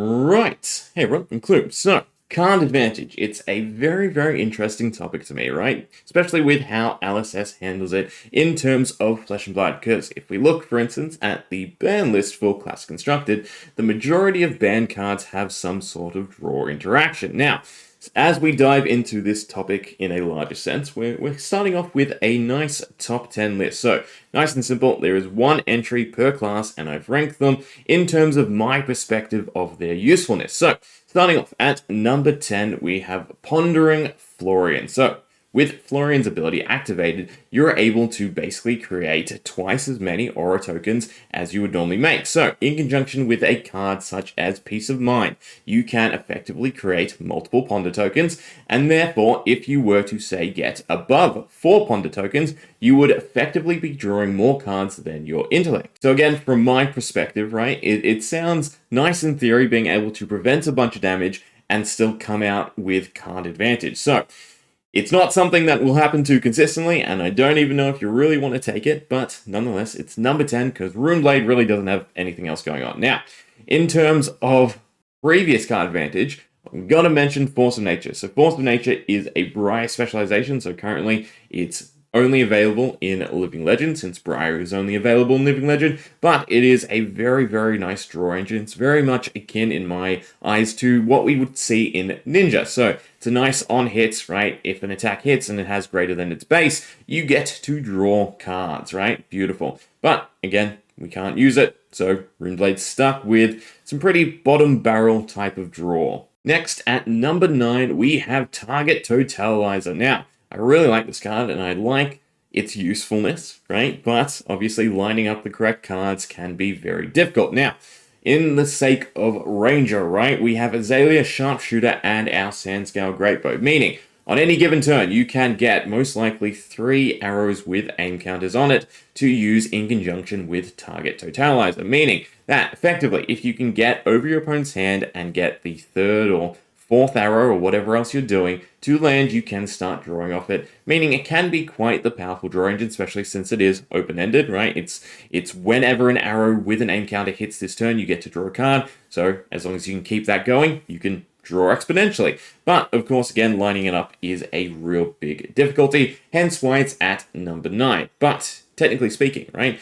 Right. Hey, everyone, I'm Klloo. So, card advantage. It's a very, very interesting topic to me, right? Especially with how LSS handles it in terms of Flesh and Blood. Because if we look, for instance, at the ban list for Class Constructed, the majority of ban cards have some sort of draw interaction. Now, as we dive into this topic in a larger sense, we're starting off with a nice top 10 list. So, nice and simple, there is one entry per class, and I've ranked them in terms of my perspective of their usefulness. So, starting off at number 10, we have Pondering Florian. So, with Florian's ability activated, you're able to basically create twice as many aura tokens as you would normally make. So, in conjunction with a card such as Peace of Mind, you can effectively create multiple Ponder tokens, and therefore, if you were to, say, get above 4 Ponder tokens, you would effectively be drawing more cards than your intellect. So again, from my perspective, right, it sounds nice in theory being able to prevent a bunch of damage and still come out with card advantage. So, it's not something that will happen too consistently, and I don't even know if you really want to take it, but nonetheless, it's number 10 because Runeblade really doesn't have anything else going on. Now, in terms of previous card advantage, I've got to mention Force of Nature. So Force of Nature is a Briar specialization, so currently it's only available in Living Legend, since Briar is only available in Living Legend, but it is a very, very nice draw engine. It's very much akin, in my eyes, to what we would see in Ninja. So it's a nice on hits, right? If an attack hits and it has greater than its base, you get to draw cards, right? Beautiful. But again, we can't use it, so Runeblade's stuck with some pretty bottom barrel type of draw. Next, at number 9, we have Target Totalizer. Now, I really like this card, and I like its usefulness, right? But obviously lining up the correct cards can be very difficult. Now, in the sake of Ranger, right, we have Azalea Sharpshooter and our Sandscale Greatbow, meaning on any given turn, you can get most likely 3 arrows with aim counters on it to use in conjunction with Target Totalizer, meaning that effectively, if you can get over your opponent's hand and get the 3rd or 4th arrow or whatever else you're doing to land, you can start drawing off it, meaning it can be quite the powerful draw engine, especially since it is open-ended, right? It's whenever an arrow with an aim counter hits this turn, you get to draw a card, so as long as you can keep that going, you can draw exponentially. But, of course, again, lining it up is a real big difficulty, hence why it's at number 9. But, technically speaking, right,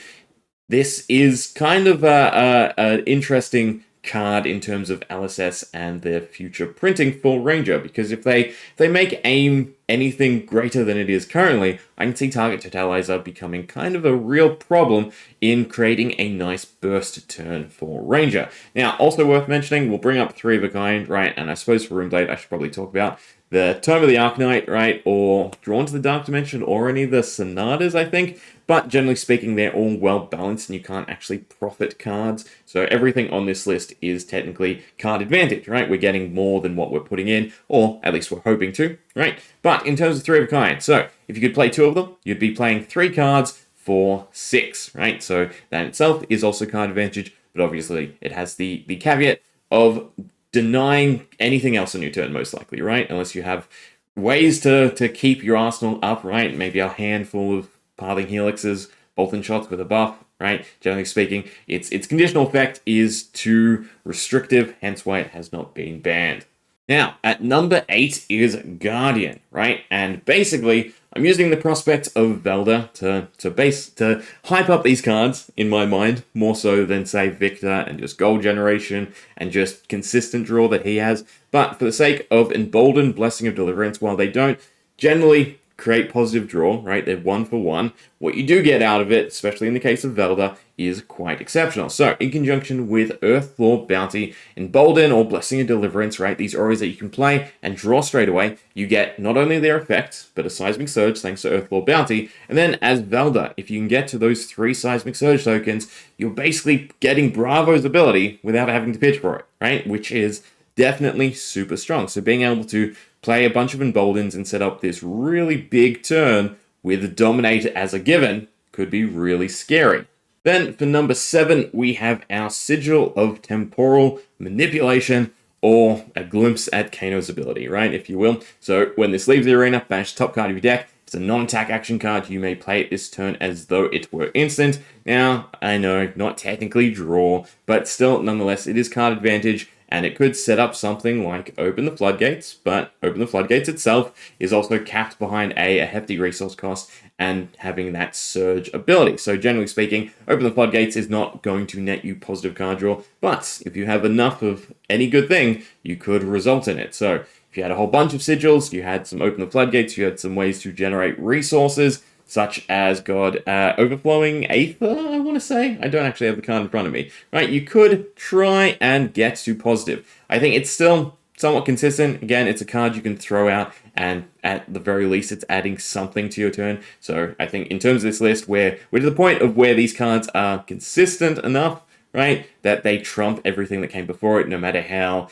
this is kind of an interesting card in terms of LSS and their future printing for Ranger, because if they make aim anything greater than it is currently, I can see Target Totalizer becoming kind of a real problem in creating a nice burst turn for Ranger. Now, also worth mentioning, we'll bring up 3 of a kind, right, and I suppose for Runeblade I should probably talk about the Tome of the Arknight, right, or Drawn to the Dark Dimension, or any of the Sonatas, I think. But generally speaking, they're all well balanced and you can't actually profit cards. So everything on this list is technically card advantage, right? We're getting more than what we're putting in, or at least we're hoping to, right? But in terms of 3 of a kind, so if you could play 2 of them, you'd be playing 3 cards for 6, right? So that itself is also card advantage, but obviously it has the caveat of denying anything else on your turn, most likely, right? Unless you have ways to keep your arsenal up, right? Maybe a handful of Pathing Helixes, Bolton Shots with a buff, right? Generally speaking, its conditional effect is too restrictive, hence why it has not been banned. Now, at number 8 is Guardian, right? And basically, I'm using the prospect of Velda to hype up these cards, in my mind, more so than, say, Victor and just gold generation and just consistent draw that he has. But for the sake of Emboldened Blessing of Deliverance, while they don't generally create positive draw, right? They're 1 for 1. What you do get out of it, especially in the case of Velda, is quite exceptional. So, in conjunction with Earthlore Bounty, Embolden or Blessing of Deliverance, right? These auras that you can play and draw straight away, you get not only their effect, but a Seismic Surge thanks to Earthlore Bounty. And then as Velda, if you can get to those 3 Seismic Surge tokens, you're basically getting Bravo's ability without having to pitch for it, right? Which is definitely super strong. So being able to play a bunch of Emboldens and set up this really big turn with Dominate as a given could be really scary. Then for number 7, we have our Sigil of Temporal Manipulation, or a glimpse at Kano's ability, right, if you will. So when this leaves the arena, banish the top card of your deck. It's a non-attack action card. You may play it this turn as though it were instant. Now, I know, not technically draw, but still, nonetheless, it is card advantage, and it could set up something like Open the Floodgates, but Open the Floodgates itself is also capped behind a hefty resource cost and having that surge ability. So generally speaking, Open the Floodgates is not going to net you positive card draw, but if you have enough of any good thing, you could result in it. So if you had a whole bunch of sigils, you had some Open the Floodgates, you had some ways to generate resources, such as Overflowing Aether, I want to say. I don't actually have the card in front of me. Right, you could try and get to positive. I think it's still somewhat consistent. Again, it's a card you can throw out, and at the very least, it's adding something to your turn. So I think in terms of this list, we're to the point of where these cards are consistent enough, right, that they trump everything that came before it, no matter how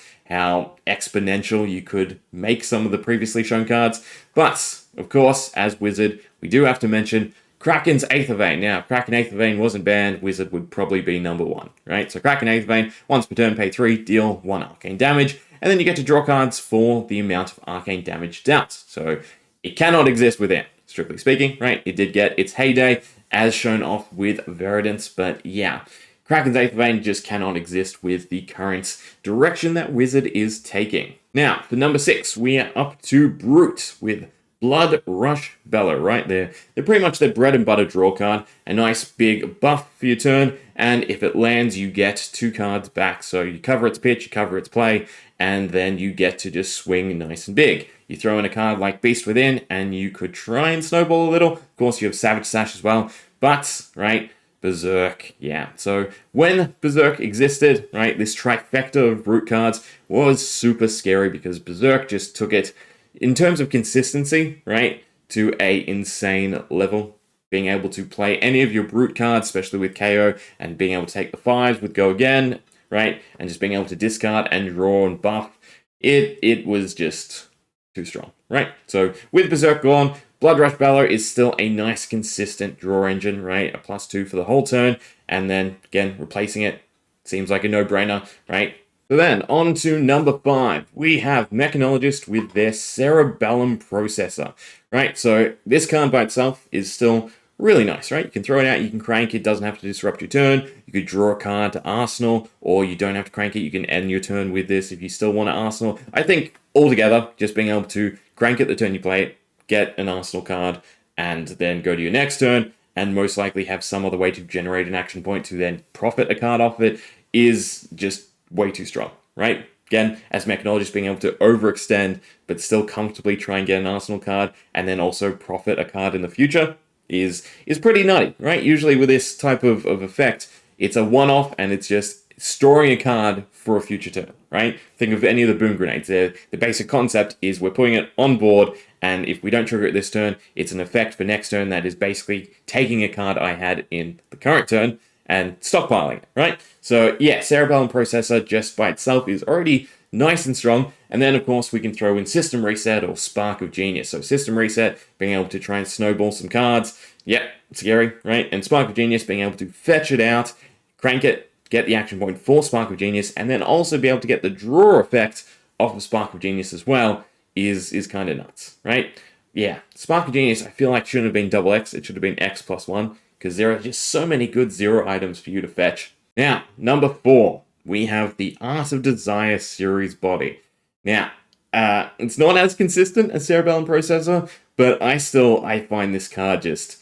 exponential you could make some of the previously shown cards. But, of course, as Wizard, we do have to mention Kraken's Aether Vein. Now, Kraken Aether Vein wasn't banned, Wizard would probably be number one, right? So Kraken Aether Vein, once per turn, pay 3, deal 1 arcane damage, and then you get to draw cards for the amount of arcane damage dealt. So it cannot exist within, strictly speaking, right? It did get its heyday, as shown off with Veridance, but yeah. Kraken's Aether Vein just cannot exist with the current direction that Wizard is taking. Now, for number 6, we are up to Brute with Blood Rush Bellow, right there. They're pretty much their bread and butter draw card. A nice big buff for your turn, and if it lands, you get 2 cards back. So you cover its pitch, you cover its play, and then you get to just swing nice and big. You throw in a card like Beast Within, and you could try and snowball a little. Of course, you have Savage Sash as well, but, right, Berserk, yeah. So when Berserk existed, right, this trifecta of Brute cards was super scary because Berserk just took it, in terms of consistency, right, to a insane level. Being able to play any of your Brute cards, especially with KO, and being able to take the 5s with Go Again, right, and just being able to discard and draw and buff, it was just too strong, right? So with Berserk gone, Blood Rush Bellow is still a nice consistent draw engine, right? A +2 for the whole turn, and then, again, replacing it seems like a no-brainer, right? So then, on to number 5. We have Mechanologist with their Cerebellum Processor, right? So this card by itself is still really nice, right? You can throw it out, you can crank it, doesn't have to disrupt your turn. You could draw a card to Arsenal, or you don't have to crank it, you can end your turn with this if you still want to Arsenal. I think, altogether, just being able to crank it the turn you play it, get an Arsenal card, and then go to your next turn, and most likely have some other way to generate an action point to then profit a card off it, is just way too strong, right? Again, as Mechanologist, being able to overextend, but still comfortably try and get an Arsenal card, and then also profit a card in the future, is pretty nutty, right? Usually with this type of effect, it's a one-off, and it's just storing a card for a future turn, right? Think of any of the boom grenades. The basic concept is we're putting it on board, and if we don't trigger it this turn, it's an effect for next turn that is basically taking a card I had in the current turn and stockpiling it, right? So yeah, Cerebellum Processor just by itself is already nice and strong. And then, of course, we can throw in System Reset or Spark of Genius. So System Reset, being able to try and snowball some cards. Yep, scary, right? And Spark of Genius, being able to fetch it out, crank it, get the action point for Spark of Genius, and then also be able to get the draw effect off of Spark of Genius as well is kind of nuts, right? Yeah, Spark of Genius, I feel like shouldn't have been double X. It should have been X plus 1, because there are just so many good 0 items for you to fetch. Now, number 4, we have the Art of Desire series body. Now, it's not as consistent as Cerebellum Processor, but I find this card just,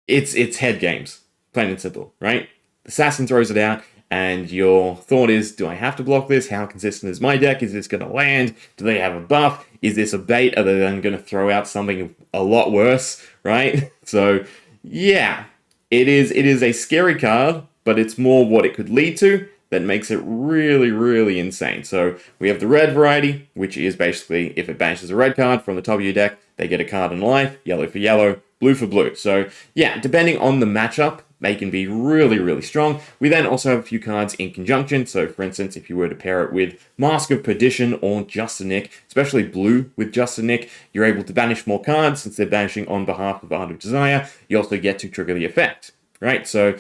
it's head games, plain and simple, right? Assassin throws it out, and your thought is, do I have to block this? How consistent is my deck? Is this going to land? Do they have a buff? Is this a bait? Are they then going to throw out something a lot worse, right? So, yeah, it is a scary card, but it's more what it could lead to that makes it really, really insane. So we have the red variety, which is basically if it banishes a red card from the top of your deck, they get a card in life, yellow for yellow, blue for blue. So yeah, depending on the matchup, they can be really, really strong. We then also have a few cards in conjunction. So for instance, if you were to pair it with Mask of Perdition or Just a Nick, especially blue with Just a Nick, you're able to banish more cards since they're banishing on behalf of Art of Desire. You also get to trigger the effect, right? So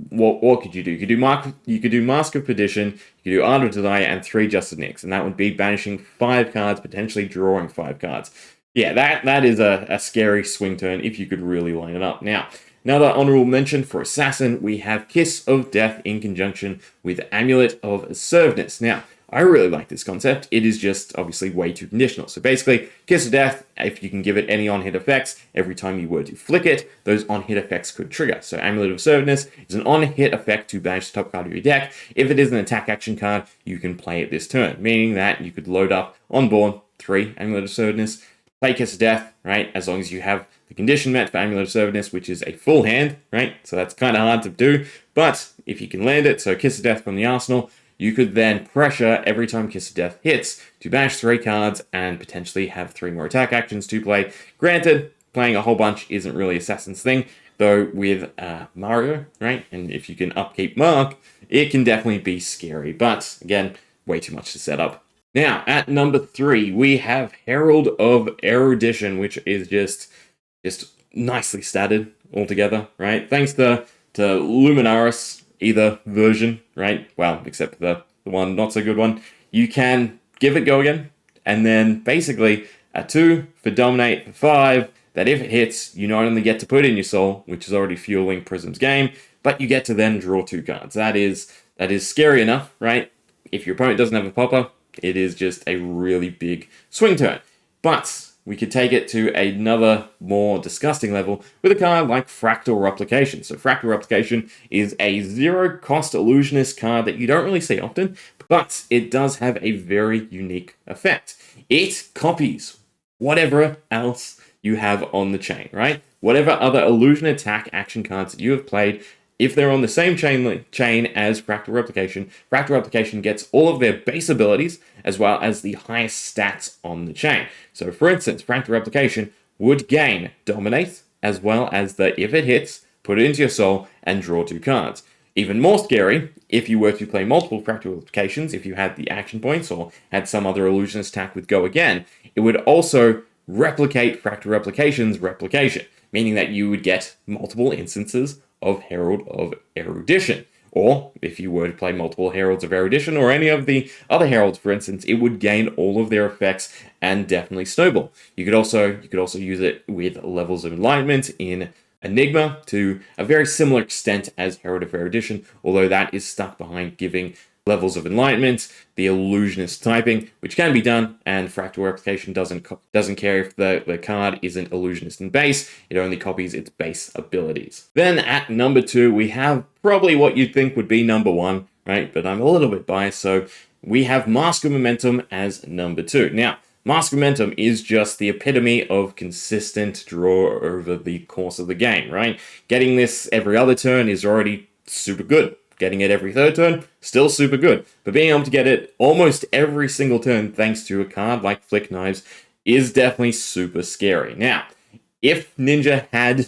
what could you do? You could do Mask of Perdition, you could do Art of Desire, and 3 Just a Nicks, and that would be banishing 5 cards, potentially drawing 5 cards. Yeah, that is a scary swing turn if you could really line it up. Now, another honorable mention for Assassin, we have Kiss of Death in conjunction with Amulet of Assertiveness. Now, I really like this concept. It is just obviously way too conditional. So basically, Kiss of Death, if you can give it any on-hit effects, every time you were to flick it, those on-hit effects could trigger. So Amulet of Assertiveness is an on-hit effect to banish the top card of your deck. If it is an attack action card, you can play it this turn, meaning that you could load up on board 3 Amulet of Assertiveness, play Kiss of Death, right? As long as you have the condition met for Amulet of Assertiveness, which is a full hand, right? So that's kind of hard to do. But if you can land it, so Kiss of Death from the arsenal, you could then pressure every time Kiss of Death hits to banish 3 cards and potentially have 3 more attack actions to play. Granted, playing a whole bunch isn't really Assassin's thing, though with Mario, right? And if you can upkeep Mark, it can definitely be scary. But again, way too much to set up. Now, at number 3, we have Herald of Erudition, which is just nicely statted altogether, right? Thanks to Luminaris, either version, right? Well, except for the one not so good one. You can give it go again, and then basically a 2 for Dominate for 5, that if it hits, you not only get to put in your soul, which is already fueling Prism's game, but you get to then draw 2 cards. That is scary enough, right? If your opponent doesn't have a popper, it is just a really big swing turn. But we could take it to another more disgusting level with a card like Fractal Replication. So Fractal Replication is a 0-cost Illusionist card that you don't really see often, but it does have a very unique effect. It copies whatever else you have on the chain, right? Whatever other illusion attack action cards that you have played, if they're on the same chain as Fractal Replication gets all of their base abilities as well as the highest stats on the chain. So for instance, Fractal Replication would gain Dominate as well as the, if it hits, put it into your soul and draw 2 cards. Even more scary, if you were to play multiple Fractal Replications, if you had the action points or had some other Illusionist attack with Go Again, it would also replicate Fractal Replication's replication, meaning that you would get multiple instances of Herald of Erudition. Or, if you were to play multiple Heralds of Erudition or any of the other Heralds, for instance, it would gain all of their effects and definitely snowball. You could also use it with Levels of Enlightenment in Enigma to a very similar extent as Herald of Erudition, although that is stuck behind giving Levels of Enlightenment, the Illusionist typing, which can be done, and Fractal Replication doesn't care if the card isn't Illusionist in base, it only copies its base abilities. Then at number 2, we have probably what you'd think would be number 1, right? But I'm a little bit biased, so we have Mask of Momentum as number 2. Now, Mask of Momentum is just the epitome of consistent draw over the course of the game, right? Getting this every other turn is already super good. Getting it every 3rd turn, still super good. But being able to get it almost every single turn thanks to a card like Flick Knives is definitely super scary. Now, if Ninja had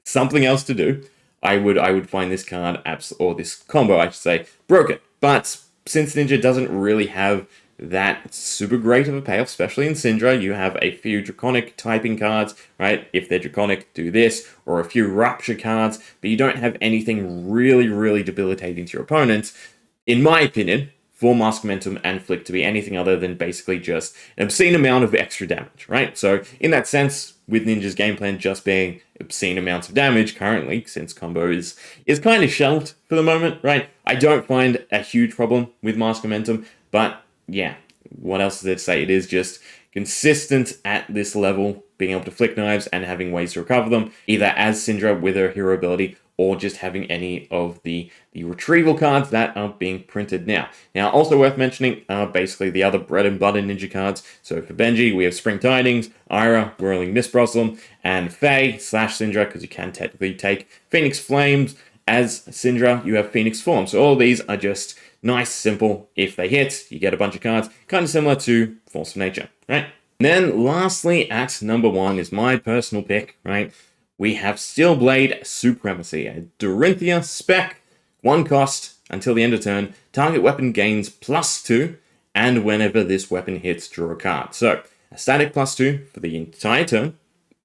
something else to do, I would find this card, or this combo, I should say, broken. But since Ninja doesn't really have that super great of a payoff, especially in Syndra, you have a few Draconic typing cards, right? If they're Draconic, do this, or a few Rupture cards, but you don't have anything really, really debilitating to your opponents. In my opinion, for Mask Momentum and Flick to be anything other than basically just an obscene amount of extra damage, right? So in that sense, with Ninja's game plan just being obscene amounts of damage currently, since combo is kind of shelved for the moment, right? I don't find a huge problem with Mask Momentum, but yeah, what else is there to say? It is just consistent at this level, being able to Flick Knives and having ways to recover them, either as Syndra with her hero ability, or just having any of the retrieval cards that are being printed now. Now, also worth mentioning are basically the other bread and butter Ninja cards. So for Benji, we have Spring Tidings, Ira, Whirling Mistblossom, and Faye / Syndra, because you can technically take Phoenix Flames. As Syndra, you have Phoenix Form. So all of these are just nice, simple. If they hit, you get a bunch of cards, kind of similar to Force of Nature, right? And then lastly, at number 1 is my personal pick, right? We have Steelblade Supremacy, a Dorinthia spec, 1 cost until the end of turn. Target weapon gains +2, and whenever this weapon hits, draw a card. So a static +2 for the entire turn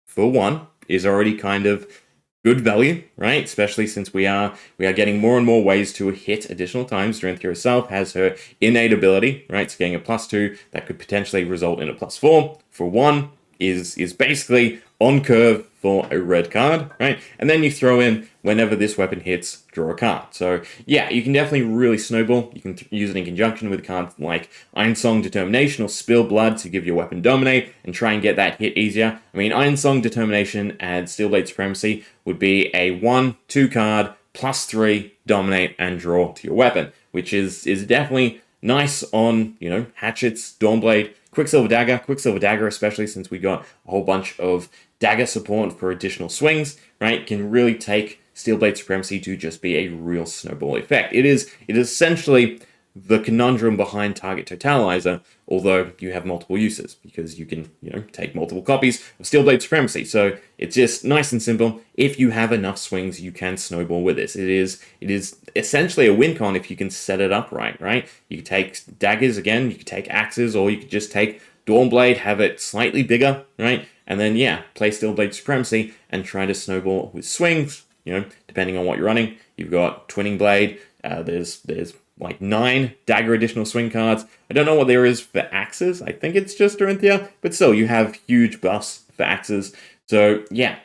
for 1 is already kind of good value, right? Especially since we are getting more and more ways to hit additional times. Dorinthia herself has her innate ability, right? So getting a +2 that could potentially result in a +4 for 1. is basically on curve for a red card, right? And then you throw in whenever this weapon hits, draw a card. So yeah, you can definitely really snowball. You can use it in conjunction with cards like Ironsong Determination or Spill Blood to give your weapon dominate and try and get that hit easier. I mean, Ironsong Determination and Steelblade Supremacy would be a 1/2 card +3 dominate and draw to your weapon, which is definitely nice on, you know, hatchets, Dawnblade, Quicksilver Dagger especially, since we got a whole bunch of dagger support for additional swings, right? Can really take Steelblade Supremacy to just be a real snowball effect. It is essentially the conundrum behind Target Totalizer, although you have multiple uses, because you can, you know, take multiple copies of Steelblade Supremacy. So it's just nice and simple. If you have enough swings, you can snowball with this. It is essentially a win con if you can set it up right? You could take daggers again, you could take axes, or you could just take Dawnblade, have it slightly bigger, right? And then, yeah, play Steelblade Supremacy and try to snowball with swings, you know, depending on what you're running. You've got Twinning Blade, there's like 9 dagger additional swing cards. I don't know what there is for axes. I think it's just Dorinthia, but still, you have huge buffs for axes. So yeah,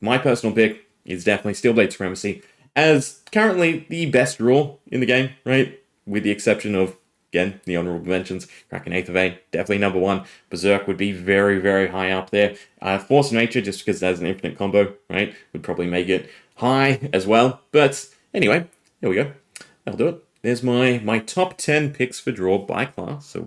my personal pick is definitely Steelblade Supremacy as currently the best rule in the game, right? With the exception of, again, the honorable mentions, Kraken Eighth of A, definitely number 1. Berserk would be very, very high up there. Force of Nature, just because it has an infinite combo, right, would probably make it high as well. But anyway, there we go. That'll do it. There's my top 10 picks for draw by class. So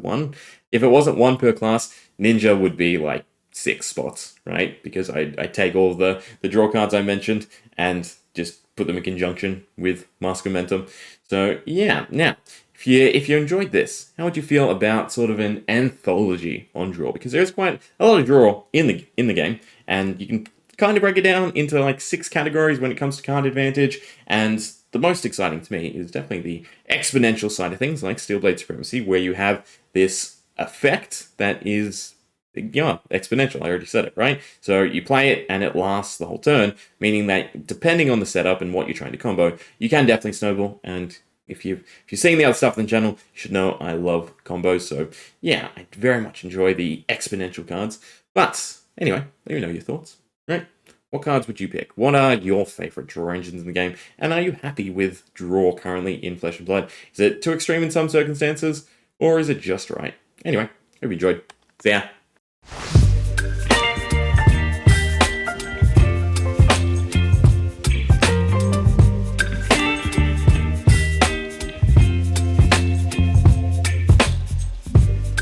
if it wasn't 1 per class, Ninja would be like 6 spots, right? Because I take all the draw cards I mentioned and just put them in conjunction with Mask of Momentum. So yeah, now, if you enjoyed this, how would you feel about sort of an anthology on draw? Because there's quite a lot of draw in the game, and you can kind of break it down into like 6 categories when it comes to card advantage, and the most exciting to me is definitely the exponential side of things, like Steelblade Supremacy, where you have this effect that is, yeah, exponential. I already said it, right? So you play it and it lasts the whole turn, meaning that depending on the setup and what you're trying to combo, you can definitely snowball. And if you've seen the other stuff in the channel, you should know I love combos. So yeah, I very much enjoy the exponential cards. But anyway, let me know your thoughts, right? What cards would you pick? What are your favorite draw engines in the game? And are you happy with draw currently in Flesh and Blood? Is it too extreme in some circumstances? Or is it just right? Anyway, hope you enjoyed. See ya.